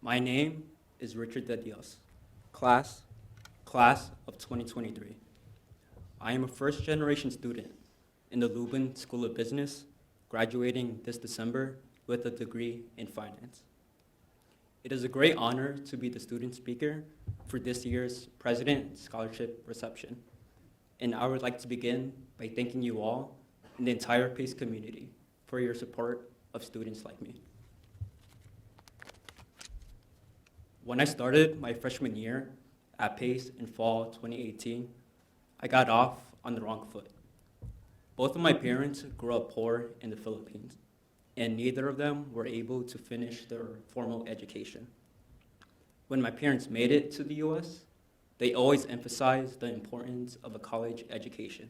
My name is Richard De Dios, class, class of 2023. I am a first-generation student in the Lubin School of Business, graduating this December with a degree in finance. It is a great honor to be the student speaker for this year's President Scholarship Reception. And I would like to begin by thanking you all and the entire PACE community for your support of students like me. When I started my freshman year at PACE in fall 2018, I got off on the wrong foot. Both of my parents grew up poor in the Philippines, and neither of them were able to finish their formal education. When my parents made it to the US, they always emphasized the importance of a college education.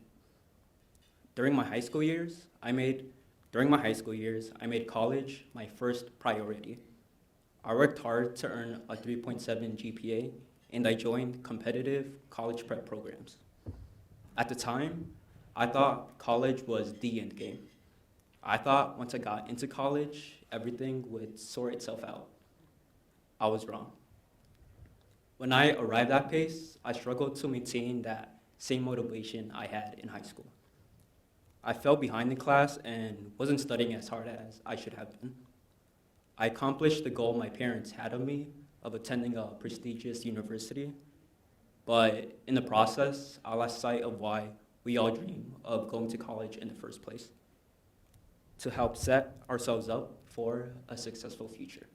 During my high school years, I made college my first priority. I worked hard to earn a 3.7 GPA, and I joined competitive college prep programs. At the time, I thought college was the end game. I thought once I got into college, everything would sort itself out. I was wrong. When I arrived at PACE, I struggled to maintain that same motivation I had in high school. I fell behind in class and wasn't studying as hard as I should have been. I accomplished the goal my parents had of me of attending a prestigious university, but in the process, I lost sight of why we all dream of going to college in the first place, to help set ourselves up for a successful future.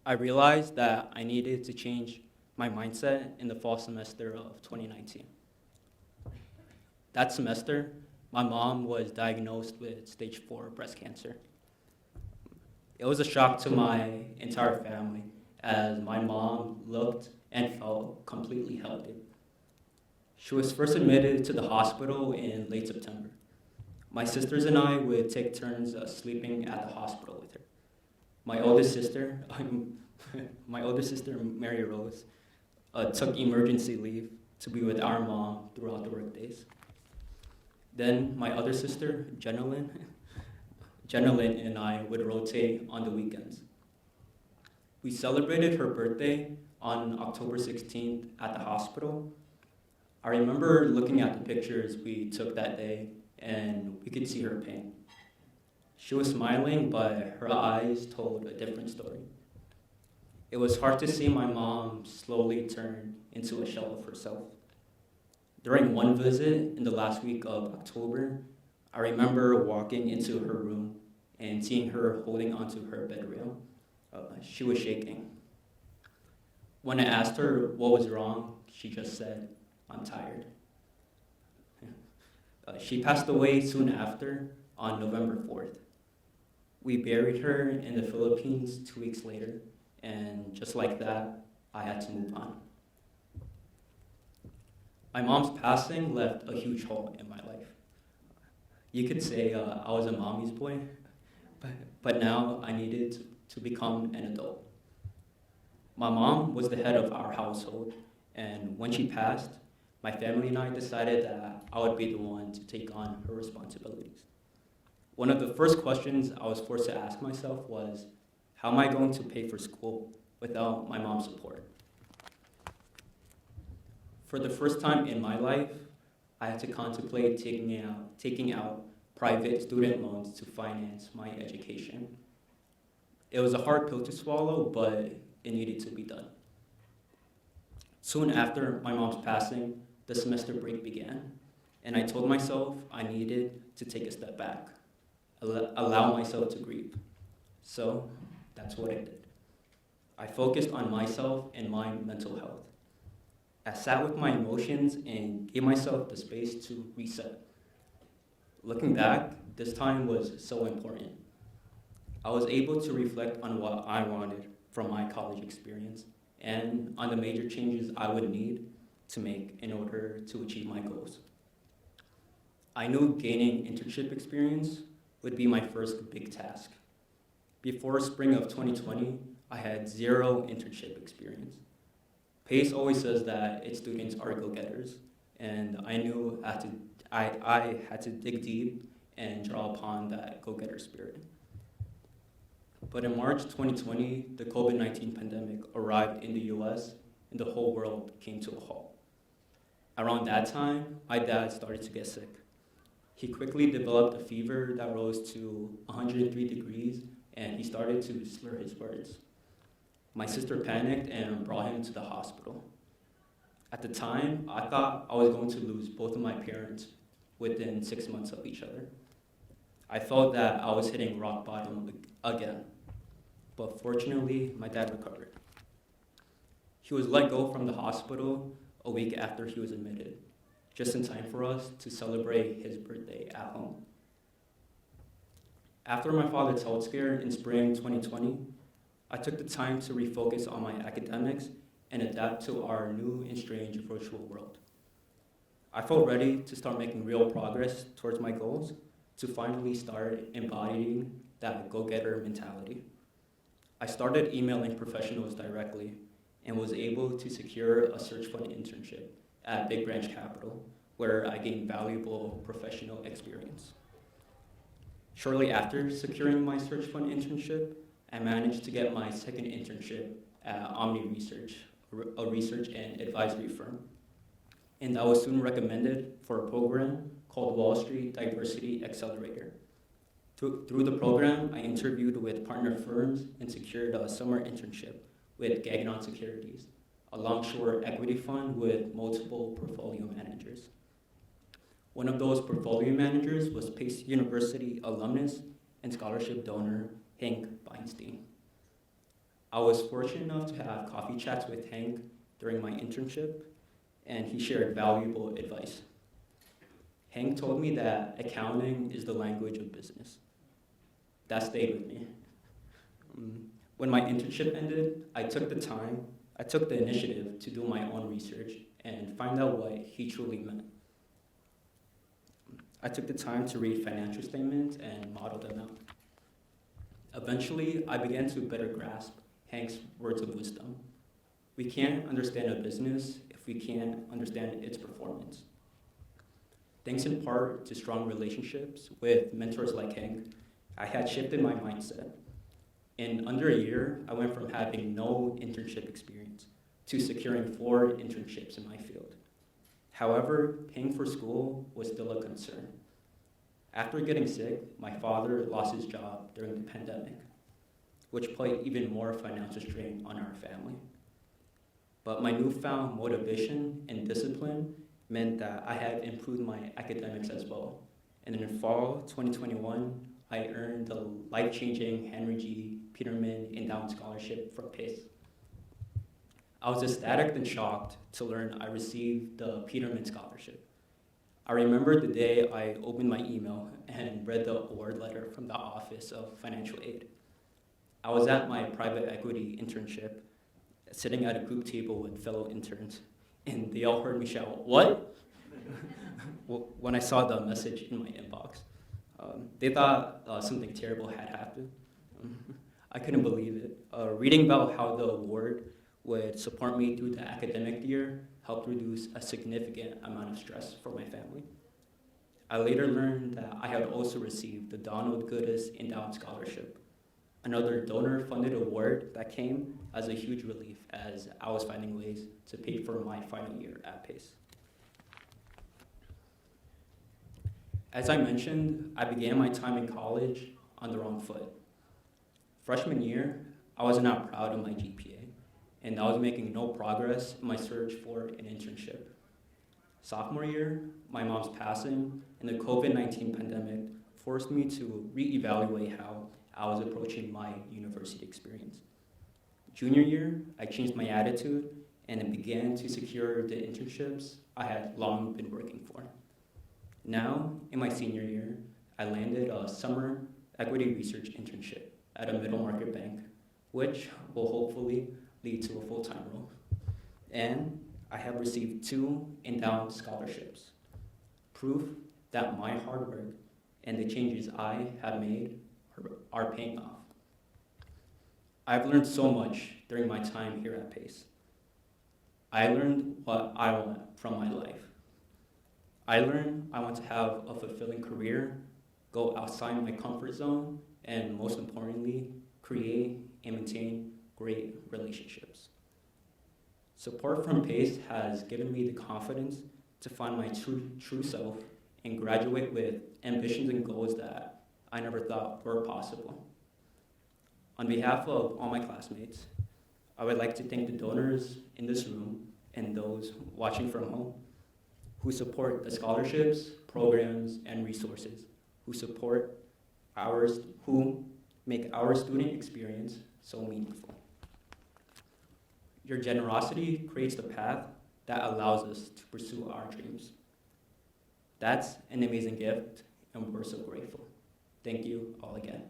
I realized that I needed to change my mindset in the fall semester of 2019. That semester, my mom was diagnosed with stage 4 breast cancer. It was a shock to my entire family as my mom looked and felt completely healthy. She was first admitted to the hospital in late September. My sisters and I would take turns sleeping at the hospital with her. My oldest sister, Mary Rose, took emergency leave to be with our mom throughout the workdays. Then my other sister, Jenilyn and I would rotate on the weekends. We celebrated her birthday on October 16th at the hospital. I remember looking at the pictures we took that day, and we could see her pain. She was smiling, but her eyes told a different story. It was hard to see my mom slowly turn into a shell of herself. During one visit in the last week of October, I remember walking into her room and seeing her holding onto her bed rail. She was shaking. When I asked her what was wrong, she just said, "I'm tired." She passed away soon after on November 4th. We buried her in the Philippines 2 weeks later, and just like that, I had to move on. My mom's passing left a huge hole in my life. You could say I was a mommy's boy, but now I needed to become an adult. My mom was the head of our household, and when she passed, my family and I decided that I would be the one to take on her responsibilities. One of the first questions I was forced to ask myself was, how am I going to pay for school without my mom's support? For the first time in my life, I had to contemplate taking out private student loans to finance my education. It was a hard pill to swallow, but it needed to be done. Soon after my mom's passing, the semester break began, and I told myself I needed to take a step back, allow myself to grieve. So that's what I did. I focused on myself and my mental health. I sat with my emotions and gave myself the space to reset. Looking back, this time was so important. I was able to reflect on what I wanted from my college experience and on the major changes I would need to make in order to achieve my goals. I knew gaining internship experience would be my first big task. Before spring of 2020, I had 0 internship experience. PACE always says that its students are go-getters, and I knew I had to dig deep and draw upon that go-getter spirit. But in March 2020, the COVID-19 pandemic arrived in the US and the whole world came to a halt. Around that time, my dad started to get sick. He quickly developed a fever that rose to 103 degrees, and he started to slur his words. My sister panicked and brought him to the hospital. At the time, I thought I was going to lose both of my parents within 6 months of each other. I felt that I was hitting rock bottom again. But fortunately, my dad recovered. He was let go from the hospital a week after he was admitted, just in time for us to celebrate his birthday at home. After my father's health scare in spring 2020, I took the time to refocus on my academics and adapt to our new and strange virtual world. I felt ready to start making real progress towards my goals, to finally start embodying that go-getter mentality. I started emailing professionals directly and was able to secure a search fund internship at Big Branch Capital, where I gained valuable professional experience. Shortly after securing my search fund internship, I managed to get my second internship at Omni Research, a research and advisory firm. And I was soon recommended for a program called Wall Street Diversity Accelerator. Through the program, I interviewed with partner firms and secured a summer internship with Gagnon Securities, a long-short equity fund with multiple portfolio managers. One of those portfolio managers was Pace University alumnus and scholarship donor Hank Feinstein. I was fortunate enough to have coffee chats with Hank during my internship, and he shared valuable advice. Hank told me that accounting is the language of business. That stayed with me. When my internship ended, I took the initiative to do my own research and find out what he truly meant. I took the time to read financial statements and model them out. Eventually, I began to better grasp Hank's words of wisdom. We can't understand a business if we can't understand its performance. Thanks in part to strong relationships with mentors like Hank, I had shifted my mindset. In under a year, I went from having no internship experience to securing 4 internships in my field. However, paying for school was still a concern. After getting sick, my father lost his job during the pandemic, which put even more financial strain on our family. But my newfound motivation and discipline meant that I had improved my academics as well. And in fall 2021, I earned the life-changing Henry G. Peterman Endowment Scholarship from Pace. I was ecstatic and shocked to learn I received the Peterman Scholarship. I remember the day I opened my email and read the award letter from the Office of Financial Aid. I was at my private equity internship, sitting at a group table with fellow interns, and they all heard me shout, "What?" when I saw the message in my inbox. They thought something terrible had happened. I couldn't believe it. Reading about how the award would support me through the academic year helped reduce a significant amount of stress for my family. I later learned that I had also received the Donald Goodis Endowment Scholarship, another donor-funded award that came as a huge relief as I was finding ways to pay for my final year at Pace. As I mentioned, I began my time in college on the wrong foot. Freshman year, I was not proud of my GPA, and I was making no progress in my search for an internship. Sophomore year, my mom's passing and the COVID-19 pandemic forced me to reevaluate how I was approaching my university experience. Junior year, I changed my attitude and began to secure the internships I had long been working for. Now, in my senior year, I landed a summer equity research internship at a middle market bank, which will hopefully lead to a full-time role. And I have received 2 endowment scholarships, proof that my hard work and the changes I have made are paying off. I've learned so much during my time here at Pace. I learned what I want from my life. I learned I want to have a fulfilling career, go outside my comfort zone, and most importantly, create, and maintain great relationships. Support from PACE has given me the confidence to find my true self and graduate with ambitions and goals that I never thought were possible. On behalf of all my classmates, I would like to thank the donors in this room and those watching from home who support the scholarships, programs, and resources, who make our student experience so meaningful. Your generosity creates the path that allows us to pursue our dreams. That's an amazing gift, and we're so grateful. Thank you all again.